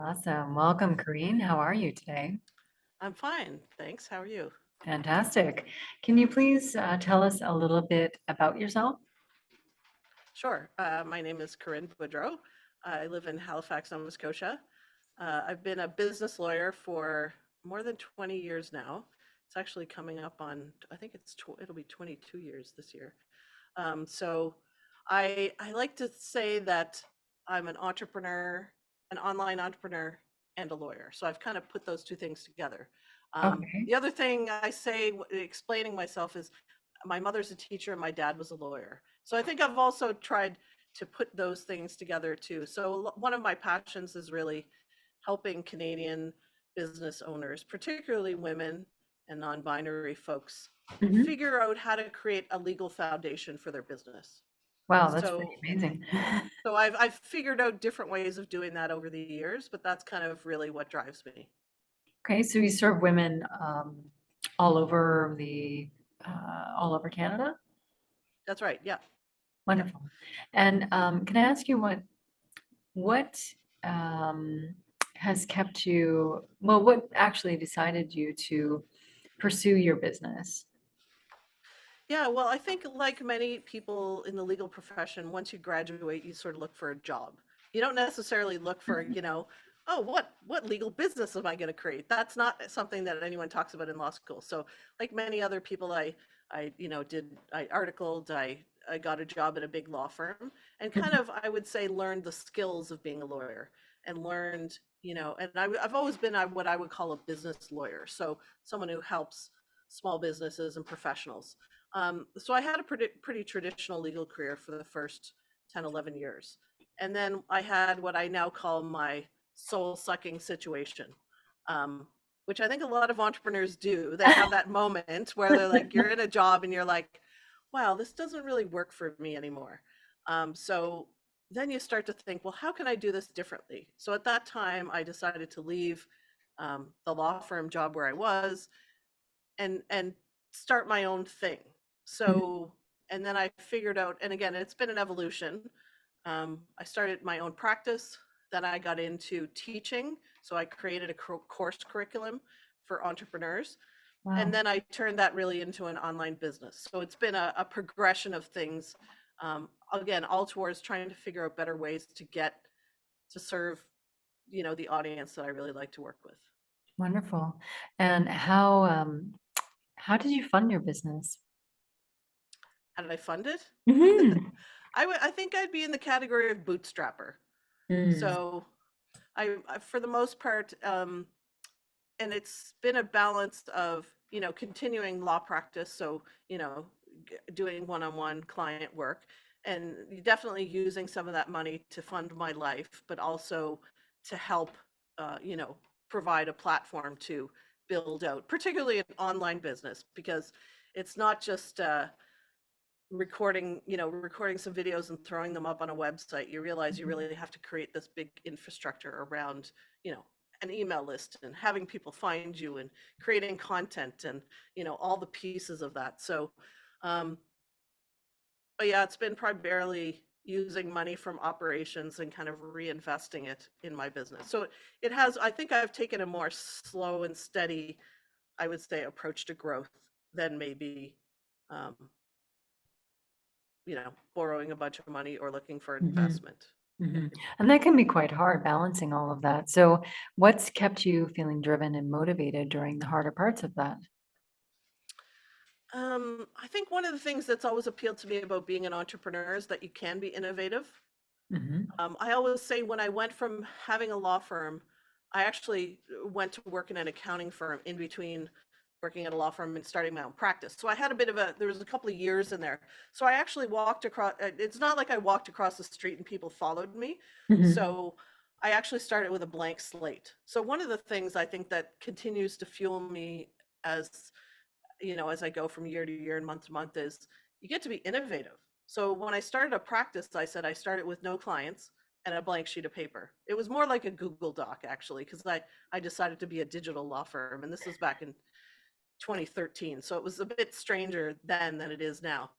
Awesome. Welcome, Corrine. How are you today? I'm fine, thanks. How are you? Fantastic. Can you please tell us a little bit about yourself? Sure. My name is Corrine Boudreau. I live in Halifax, Nova Scotia. I've been a business lawyer for more than 20 years now. It's actually coming up on, I think it'll be 22 years this year. So I like to say that I'm an entrepreneur, an online entrepreneur, and a lawyer. So I've kind of put those two things together. Okay. The other thing I say, explaining myself, is my mother's a teacher and my dad was a lawyer. So I think I've also tried to put those things together too. So one of my passions is really helping Canadian business owners, particularly women and non-binary folks, Mhm. figure out how to create a legal foundation for their business. Wow, that's pretty So amazing. I've figured out different ways of doing that over the years, but that's kind of really what drives me. Okay, so you serve women all over all over Canada? That's right. Yeah. Yeah. Wonderful. And can I ask you what um, has kept you, well, what actually decided you to pursue your business? Yeah, well, I think like many people in the legal profession, once you graduate, you sort of look for a job. You don't necessarily look for, oh, what legal business am I going to create? That's not something that anyone talks about in law school. So, like many other people, I articled, I got a job at a big law firm, and kind of, I would say, learned the skills of being a lawyer, and learned, and I've always been what I would call a business lawyer. So, someone who helps small businesses and professionals. So I had a pretty traditional legal career for the first 10, 11 years. And then I had what I now call my soul sucking situation, um, which I think a lot of entrepreneurs do. They have that moment where they're like, you're in a job and you're like, wow, this doesn't really work for me anymore. So then you start to think, well, how can I do this differently? So at that time, I decided to leave the law firm job where I was and start my own thing. So, and then I figured out, and again, it's been an evolution. I started my own practice. Then I got into teaching. So I created a course curriculum for entrepreneurs. And Wow. then I turned that really into an online business. So it's been a progression of things. Again, all towards trying to figure out better ways to get to serve, the audience that I really like to work with. Wonderful. And how did you fund your business? How did I fund it? Mhm. I think I'd be in the category of bootstrapper. Mm, So I for the most part, and it's been a balance of, continuing law practice. So, doing one-on-one client work and definitely using some of that money to fund my life, but also to help, you know, provide a platform to build out, particularly an online business, because it's not just, recording some videos and throwing them up on a website. You realize you mhm, really have to create this big infrastructure around, an email list and having people find you and creating content and, all the pieces of that. So, um, but yeah, it's been primarily using money from operations and kind of reinvesting it in my business. So it has, I think I've taken a more slow and steady, I would say, approach to growth than maybe, um, borrowing a bunch of money or looking for mhm, investment. mhm. And that can be quite hard balancing all of that. So, what's kept you feeling driven and motivated during the harder parts of that? I think one of the things that's always appealed to me about being an entrepreneur is that you can be innovative. Mhm, I always say when I went from having a law firm, I actually went to work in an accounting firm in between working at a law firm and starting my own practice. So I had there was a couple of years in there. So I actually walked across, it's not like I walked across the street and people followed me. mhm, So I actually started with a blank slate. So one of the things I think that continues to fuel me as as I go from year to year and month to month is you get to be innovative. So when I started a practice, I said I started with no clients and a blank sheet of paper. It was more like a Google Doc actually, because I decided to be a digital law firm, and this was back in 2013. So it was a bit stranger then than it is now.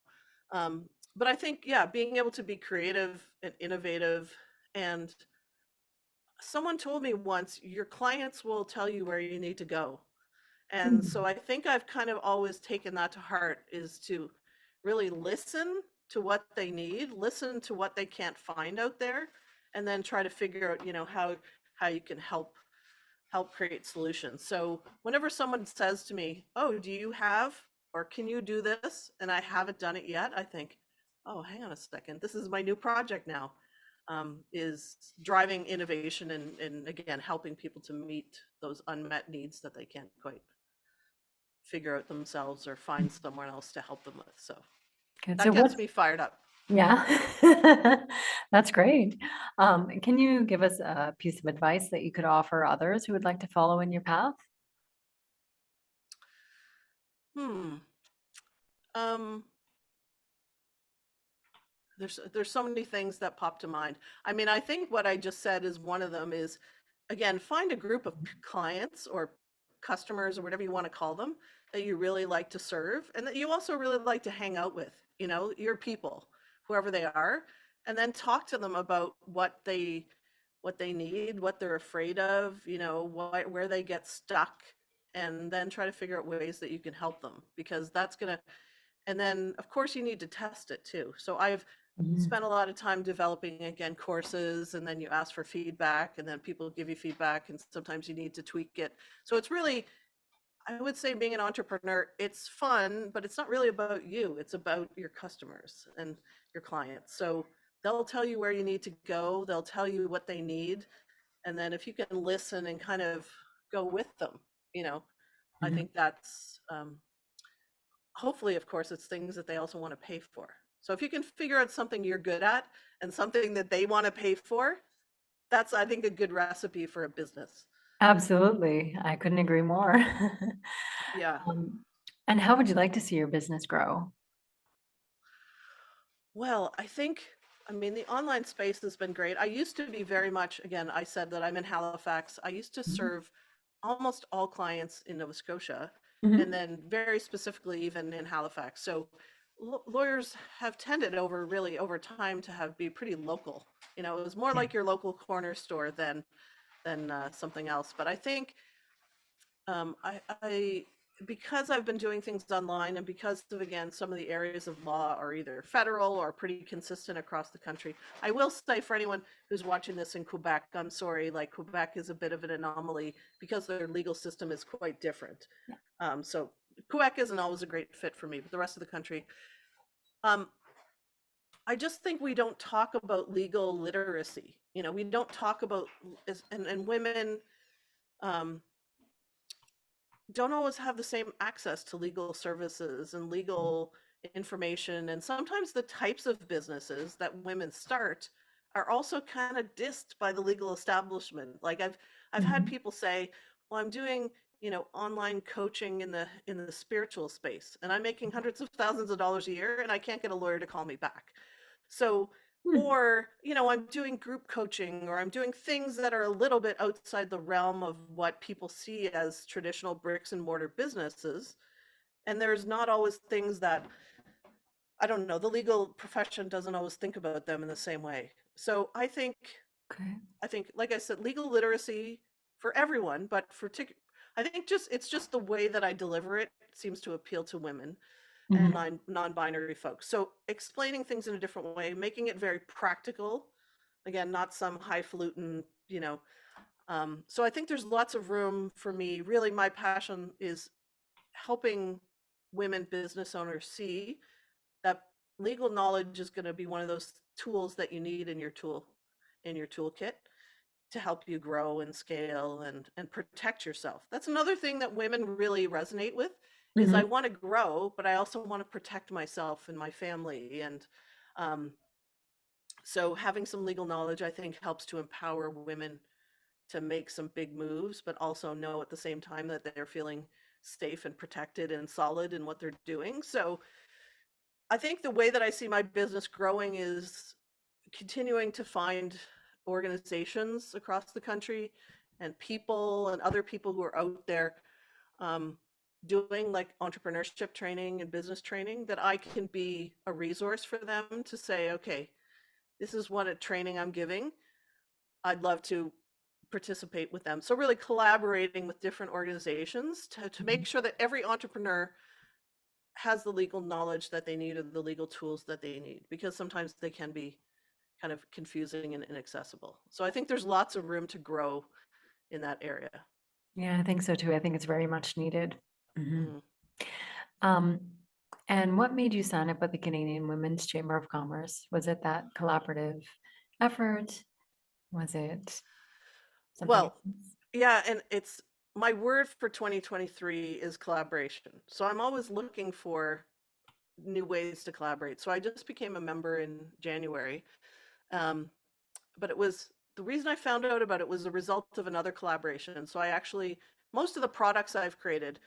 Um, but I think, yeah, being able to be creative and innovative and someone told me once, your clients will tell you where you need to go. And Mm. so I think I've kind of always taken that to heart, is to really listen to what they need, listen to what they can't find out there, and then try to figure out, how you can help create solutions. So whenever someone says to me, "Oh, do you have, or can you do this?" and I haven't done it yet, I think, "Oh, hang on a second. This is my new project now." Is driving innovation and again helping people to meet those unmet needs that they can't quite figure out themselves or find someone else to help them with. So Good. So that gets what's me fired up. yeah, that's great. Can you give us a piece of advice that you could offer others who would like to follow in your path? Hmm. Um, there's so many things that pop to mind. I mean, I think what I just said is one of them is, again, find a group of clients or customers or whatever you want to call them that you really like to serve and that you also really like to hang out with, your people, whoever they are, and then talk to them about what they need, what they're afraid of, where they get stuck, and then try to figure out ways that you can help them, because that's going to, and then of course you need to test it too. So I've Mhm. spent a lot of time developing, again, courses, and then you ask for feedback, and then people give you feedback, and sometimes you need to tweak it. So it's really, I would say, being an entrepreneur, it's fun, but it's not really about you. It's about your customers and your clients. So they'll tell you where you need to go, they'll tell you what they need, and then if you can listen and kind of go with them, you know, I Mhm. think that's hopefully, of course, it's things that they also want to pay for. So if you can figure out something you're good at and something that they want to pay for, that's, I think, a good recipe for a business. Absolutely. I couldn't agree more. Yeah. Um, and how would you like to see your business grow? Well, I mean, the online space has been great. I used to be very much, again, I said that I'm in Halifax. I used to Mhm. serve almost all clients in Nova Scotia, and Mhm. then very specifically even in Halifax. So lawyers have tended over time to be pretty local. It was more Yeah. like your local corner store than something else. But I think I because I've been doing things online, and because of, again, some of the areas of law are either federal or pretty consistent across the country. I will say, for anyone who's watching this in Quebec, I'm sorry, like, Quebec is a bit of an anomaly because their legal system is quite different. Yeah. So Quebec isn't always a great fit for me, but the rest of the country, um, I just think we don't talk about legal literacy. We don't talk about, and women, um, don't always have the same access to legal services and legal information. And sometimes the types of businesses that women start are also kind of dissed by the legal establishment. Like, I've had Mhm. people say, "Well, I'm doing, online coaching in the spiritual space, and I'm making hundreds of thousands of dollars a year, and I can't get a lawyer to call me back." So, Hmm. or, I'm doing group coaching, or I'm doing things that are a little bit outside the realm of what people see as traditional bricks and mortar businesses. And there's not always things that, I don't know, the legal profession doesn't always think about them in the same way. So Okay. I think, like I said, legal literacy for everyone, but I think it's just the way that I deliver it seems to appeal to women and Mhm. non-binary folks. So explaining things in a different way, making it very practical, again, not some highfalutin, so I think there's lots of room for me. Really, my passion is helping women business owners see that legal knowledge is going to be one of those tools that you need in your toolkit to help you grow and scale and protect yourself. That's another thing that women really resonate with, is I Mhm. want to grow, but I also want to protect myself and my family. And um, so having some legal knowledge, I think, helps to empower women to make some big moves, but also know at the same time that they're feeling safe and protected and solid in what they're doing. So I think the way that I see my business growing is continuing to find organizations across the country and people and other people who are out there, um, doing like entrepreneurship training and business training, that I can be a resource for them to say, okay, this is what a training I'm giving. I'd love to participate with them. So really collaborating with different organizations to make sure that every entrepreneur has the legal knowledge that they need or the legal tools that they need, because sometimes they can be kind of confusing and inaccessible. So I think there's lots of room to grow in that area. Yeah, I think so too. I think it's very much needed. Mhm. Mm. Um, and what made you sign up with the Canadian Women's Chamber of Commerce? Was it that collaborative effort? Was it something Well, else? yeah, and it's my word for 2023 is collaboration. So I'm always looking for new ways to collaborate. So I just became a member in January. Um, but it was the reason I found out about it was the result of another collaboration. So I actually, most of the products I've created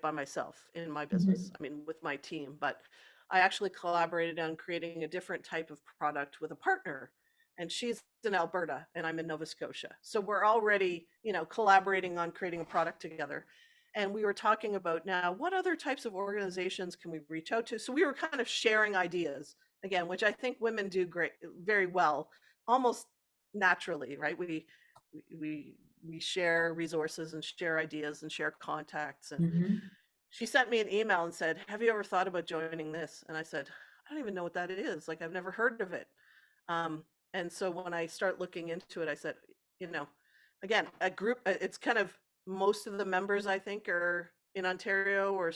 by myself in my business. Mhm. I mean, with my team, but I actually collaborated on creating a different type of product with a partner. And she's in Alberta and I'm in Nova Scotia. So we're already, collaborating on creating a product together. And we were talking about now what other types of organizations can we reach out to? So we were kind of sharing ideas again, which I think women do great, very well, almost naturally, right? We share resources and share ideas and share contacts. And Mhm. she sent me an email and said, "Have you ever thought about joining this?" And I said, "I don't even know what that is. Like, I've never heard of it." Um, and so when I start looking into it, I said, you know, again, a group. It's kind of most of the members I think are in Ontario, or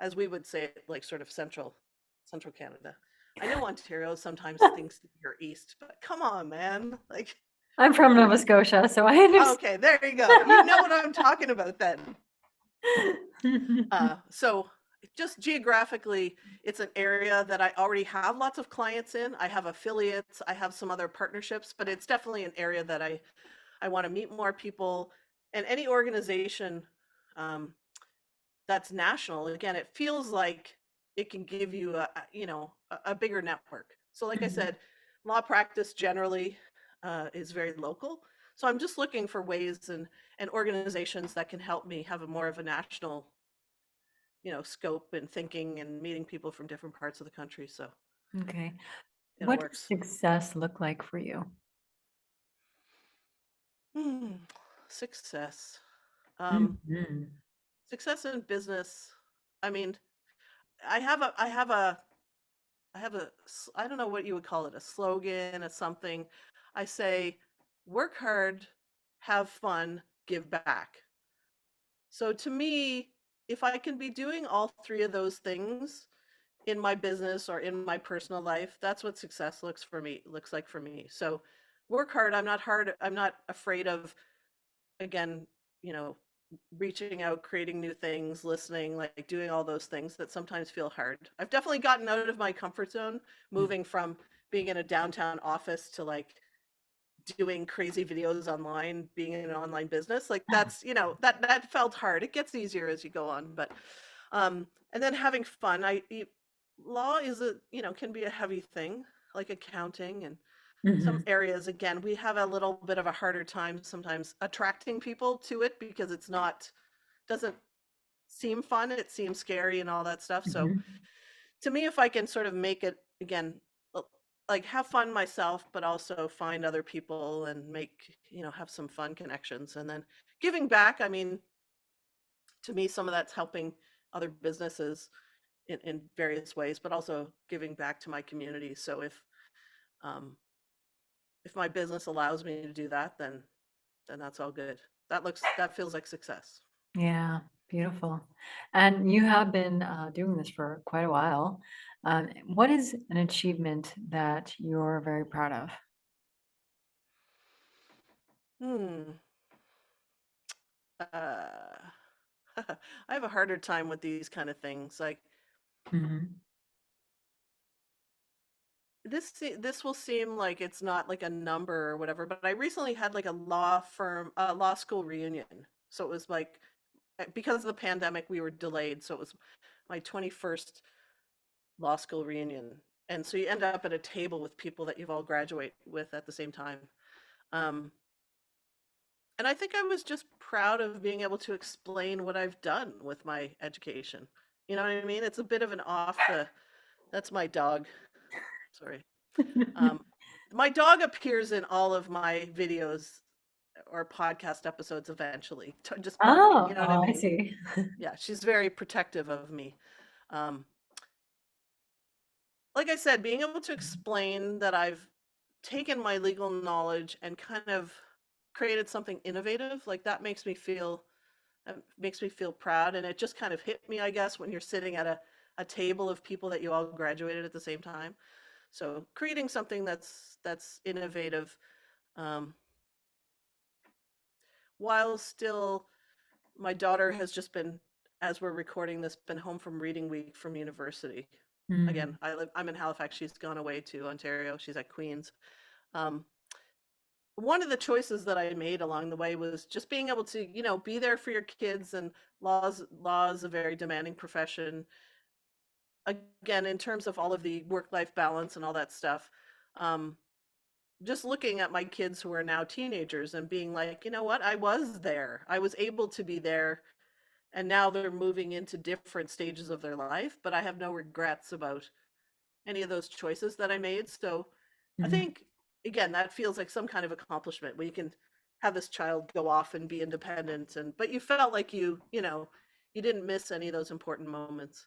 as we would say, like sort of central Canada. I know Ontario sometimes thinks that you're east, but come on, man. Like, I'm from Nova Scotia, so I understand. okay, there you go. You know what I'm talking about then. So just geographically, it's an area that I already have lots of clients in. I have affiliates, I have some other partnerships, but it's definitely an area that I want to meet more people. And any organization um, that's national, again, it feels like it can give you a bigger network. So like I Mhm. said, law practice generally is very local. So I'm just looking for ways and organizations that can help me have a more of a national scope and thinking and meeting people from different parts of the country. So Okay. it What does works. success look like for you? Hmm. Success. Um, Mhm. success in business. I mean, I have a, I have a, I have a, I don't know what you would call it, a slogan, a something. I say, work hard, have fun, give back. So to me, if I can be doing all three of those things in my business or in my personal life, that's what success looks like for me. So work hard. I'm not afraid of, again, you know, reaching out, creating new things, listening, like doing all those things that sometimes feel hard. I've definitely gotten out of my comfort zone, moving from being in a downtown office to like doing crazy videos online, being in an online business. Like that's, that felt hard. It gets easier as you go on, but and then having fun. Law is can be a heavy thing, like accounting and some Mhm. areas. Again, we have a little bit of a harder time sometimes attracting people to it because it's not doesn't seem fun. It seems scary and all that stuff. So Mhm. to me, if I can sort of make it again, like have fun myself, but also find other people and make, have some fun connections. And then giving back, I mean, to me, some of that's helping other businesses in various ways, but also giving back to my community. So um, if my business allows me to do that, then that's all good. That feels like success. Yeah, beautiful. And you have been doing this for quite a while. What is an achievement that you're very proud of? Hmm. Uh, I have a harder time with these kind of things. Like Mhm. this will seem like it's not like a number or whatever, but I recently had like a law school reunion. So it was like because of the pandemic, we were delayed. So it was my 21st law school reunion. And so you end up at a table with people that you've all graduated with at the same time. Um, and I think I was just proud of being able to explain what I've done with my education. You know what I mean? It's a bit of an that's my dog. Sorry. Um, my dog appears in all of my videos or podcast episodes eventually. Just talking, Oh, you know what I oh, I mean? see. Yeah, she's very protective of me. Um, like I said, being able to explain that I've taken my legal knowledge and kind of created something innovative, like that makes me feel proud. And it just kind of hit me, I guess, when you're sitting at a table of people that you all graduated at the same time. So creating something that's innovative, um, while still my daughter has just been, as we're recording this, been home from reading week from university. Again, Mm, I'm in Halifax. She's gone away to Ontario. She's at Queen's. Um, one of the choices that I made along the way was just being able to, be there for your kids. And law is a very demanding profession. Again, in terms of all of the work-life balance and all that stuff, um, just looking at my kids who are now teenagers and being like, you know what, I was there. I was able to be there, and now they're moving into different stages of their life, but I have no regrets about any of those choices that I made. So I mm, think, again, that feels like some kind of accomplishment where you can have this child go off and be independent, but you felt like you didn't miss any of those important moments.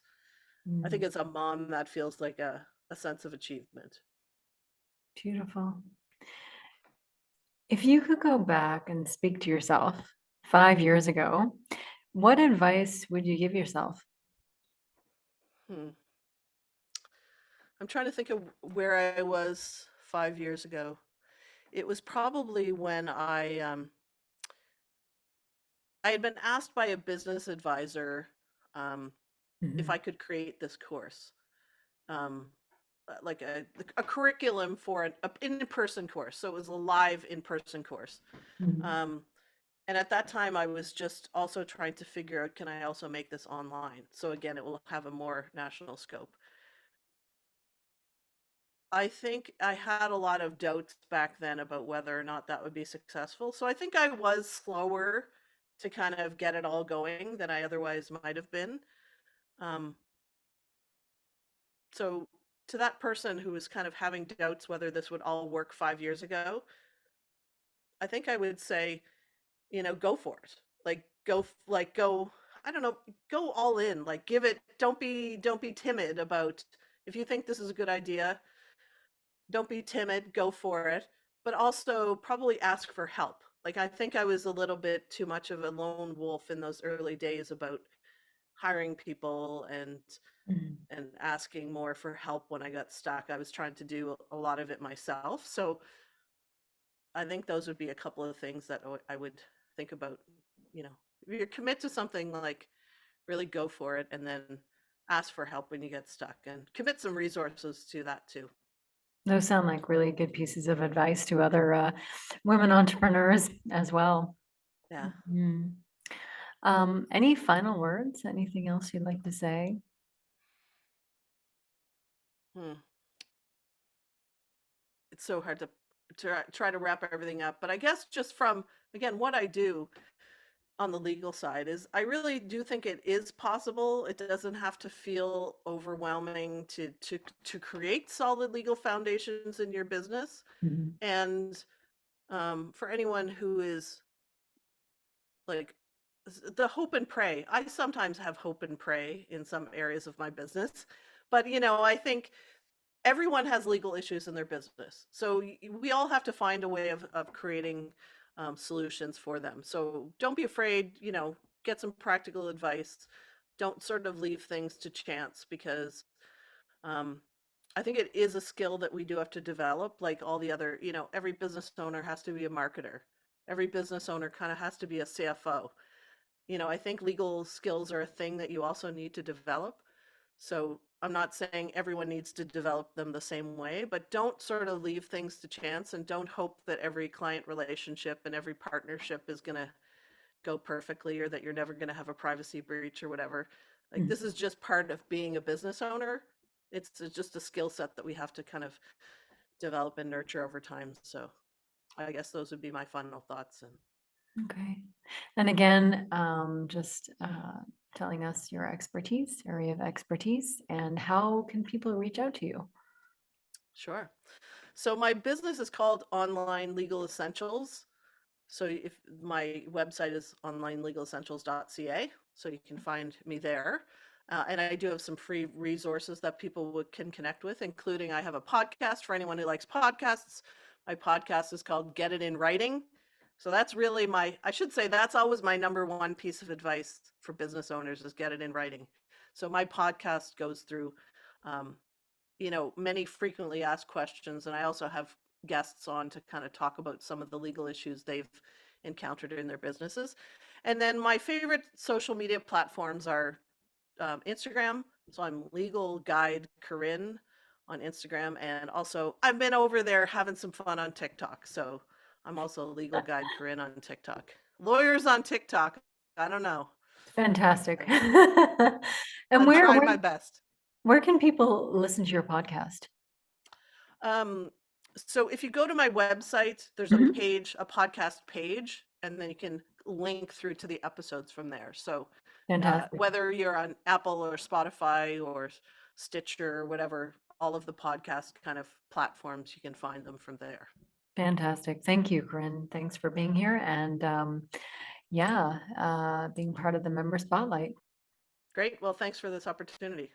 I think mm. as a mom, that feels like a sense of achievement. Beautiful. If you could go back and speak to yourself 5 years ago, what advice would you give yourself? Hmm. I'm trying to think of where I was 5 years ago. It was probably when I had been asked by a business advisor, um, if I Mhm, could create this course, um, like a curriculum for an in-person course. So it was a live in-person course. mhm, Um, and at that time, I was just also trying to figure out, can I also make this online? So again, it will have a more national scope. I think I had a lot of doubts back then about whether or not that would be successful. So I think I was slower to kind of get it all going than I otherwise might have been. Um, so to that person who was kind of having doubts whether this would all work 5 years ago, I think I would say, go for it. Go, I don't know, go all in. Like give it, don't be timid about if you think this is a good idea, don't be timid, go for it, but also probably ask for help. Like I think I was a little bit too much of a lone wolf in those early days about hiring people mhm. and asking more for help when I got stuck. I was trying to do a lot of it myself. So I think those would be a couple of things that I would think about, if you commit to something, like really go for it, and then ask for help when you get stuck and commit some resources to that too. Those sound like really good pieces of advice to other women entrepreneurs as well. Yeah. Mhm. Any final words? Anything else you'd like to say? Hmm. It's so hard to try to wrap everything up, but I guess just from, again, what I do on the legal side is I really do think it is possible. It doesn't have to feel overwhelming to create solid legal foundations in your business. Mhm, And for anyone who is like the hope and pray, I sometimes have hope and pray in some areas of my business, but I think everyone has legal issues in their business. So we all have to find a way of creating solutions for them. So don't be afraid, get some practical advice. Don't sort of leave things to chance, because um, I think it is a skill that we do have to develop. Like all the other, every business owner has to be a marketer. Every business owner kind of has to be a CFO. I think legal skills are a thing that you also need to develop. So I'm not saying everyone needs to develop them the same way, but don't sort of leave things to chance, and don't hope that every client relationship and every partnership is going to go perfectly, or that you're never going to have a privacy breach or whatever. Like mm. this is just part of being a business owner. It's just a skill set that we have to kind of develop and nurture over time. So I guess those would be my final thoughts. And Okay. And again, just telling us your expertise, area of expertise, and how can people reach out to you? sure. So my business is called Online Legal Essentials. So if my website is onlinelegalessentials.ca, so you can find me there. And I do have some free resources that people can connect with, including I have a podcast for anyone who likes podcasts. My podcast is called Get It in Writing. So that's really I should say that's always my number one piece of advice for business owners is get it in writing. So my podcast goes through, um, many frequently asked questions. And I also have guests on to kind of talk about some of the legal issues they've encountered in their businesses. And then my favorite social media platforms are Instagram. So I'm Legal Guide Corinne on Instagram. And also, I've been over there having some fun on TikTok. So I'm also Legal Guide Corinne on TikTok. Lawyers on TikTok. I don't know. Fantastic. And I'm trying my best. where can people listen to your podcast? So if you go to my website, there's a page, a podcast page, and then you can link through to the episodes from there. So Fantastic. whether you're on Apple or Spotify or Stitcher or whatever, all of the podcast kind of platforms, you can find them from there. Fantastic. Thank you, Corinne. Thanks for being here and being part of the member spotlight. Great. Well, thanks for this opportunity.